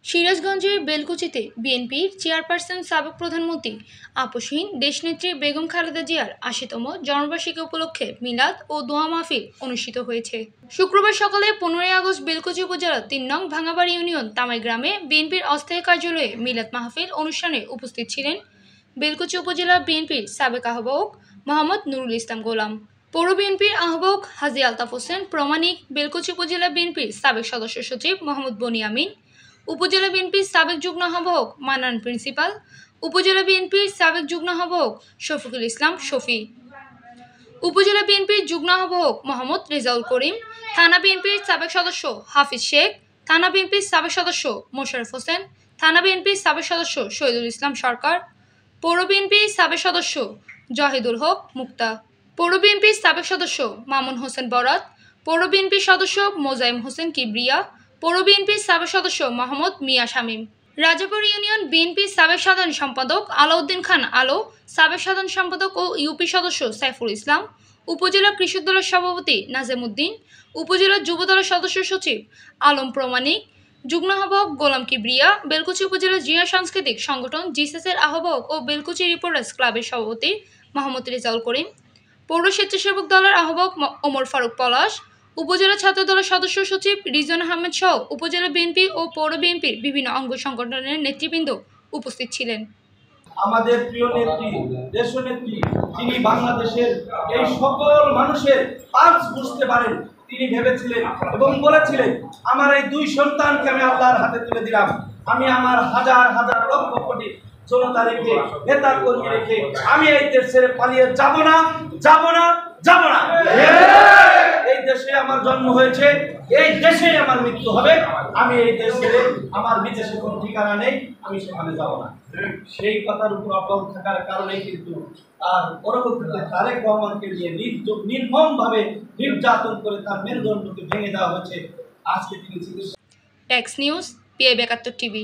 সিরাজগঞ্জের বেলকুচিতে বিএনপির চেয়ারপারসন সাবেক প্রধানমন্ত্রী আপসহীন দেশনেত্রী বেগম খালেদা জিয়ার ৮০তম জন্মবার্ষিকী উপলক্ষে মিলাদ ও দোয়া মাহফিল অনুষ্ঠিত হয়েছে। শুক্রবার সকালে ১৫ই আগস্ট বেলকুচি উপজেলার ৩ নং ভাঙাবাড়ি ইউনিয়ন তামাই গ্রামে বিএনপির অস্থায়ী কার্যালয়ে মিলাদ মাহফিল অনুষ্ঠানে উপস্থিত ছিলেন বেলকুচি উপজেলা বিএনপির সাবেক আহ্বায়ক মোহাম্মদ নুরুল ইসলাম গোলাম, পৌর বিএনপির আহ্বায়ক হাজী আলতাফ হোসেন প্রমাণিক, বেলকুচি উপজেলা বিএনপির সাবেক সদস্য সচিব মোহাম্মদ বনিয়ামিন, উপজেলা বিএনপির সাবেক যুগ্ম আহ্বায়ক মান্নান প্রিন্সিপাল, উপজেলা বিএনপির সাবেক যুগ্ম আহ্বায়ক শফিকুল ইসলাম শফি, উপজেলা বিএনপির যুগ্ম আহ্বায়ক মোহাম্মদ রেজাউল করিম, থানা বিএনপির সাবেক সদস্য হাফিজ শেখ, থানা বিএনপির সাবেক সদস্য মোশাররফ হোসেন, থানা বিএনপির সাবেক সদস্য শহীদুল ইসলাম সরকার, পৌর বিএনপির সাবেক সদস্য জাহিদুল হক মুক্তা, পৌর বিএনপির সাবেক সদস্য মামুন হোসেন বরাত, পৌর বিএনপির সদস্য মোজাইম হোসেন কিবরিয়া, পৌর বিএনপির সাবেক সদস্য মোহাম্মদ মিয়া শামীম, রাজাপুর ইউনিয়ন বিএনপির সাবেক সাধারণ সম্পাদক আলাউদ্দিন খান আলো, সাবেক সাধারণ সম্পাদক ও ইউপি সদস্য সাইফুল ইসলাম, উপজেলা কৃষক দলের সভাপতি নাজেম উদ্দিন, উপজেলা যুব দলের সদস্য সচিব আলম প্রমাণিক, যুগ্ম আহ্বায়ক গোলাম কিবরিয়া, বেলকুচি উপজেলা জিয়া সাংস্কৃতিক সংগঠন জিসেসের আহ্বায়ক ও বেলকুচি রিপোর্টার্স ক্লাবের সভাপতি মোহাম্মদ রেজাউল করিম, পৌর স্বেচ্ছাসেবক দলের আহ্বায়ক ওমর ফারুক পলাশ, উপজেলা ছাত্র দলের সদস্য সচিব রিজন আহমেদ সহ উপজেলা বিএনপি ও পৌর বিএনপির বিভিন্ন অঙ্গ সংগঠনের নেতৃবৃন্দ উপস্থিত ছিলেন। আমাদের প্রিয় নেত্রী, দেশনেত্রী, তিনি বাংলাদেশের এই সকল মানুষের পালস বুঝতে পারেন। তিনি ভেবেছিলেন এবং বলেছিলেন, আমার এই দুই সন্তানকে আমি আল্লাহর হাতে তুলে দিলাম। আমি আমার হাজার হাজার লক্ষ কোটি জনতা রেখে, নেতা কর্মী রেখে আমি এই দেশ ছেড়ে পালিয়ে যাব না, যাব না, যাব না। এই দেশে আমার জন্ম হয়েছে, এই দেশেই আমার মৃত্যু হবে। আমি এই দেশ ছেড়ে আমার বিদেশে কোনো ঠিকানা নেই, আমি সেখানে যাব না। সেই কথার উপর অটল থাকার কারণেই কিন্তু তার পরবর্তীতে তারেক রহমানকে নিয়ে নির্মমভাবে নির্যাতন করে তার মেরুদণ্ডকে ভেঙে দেওয়া হয়েছে। আজকে তিনি টেক্স নিউজ, পিআই ৭২ টিভি।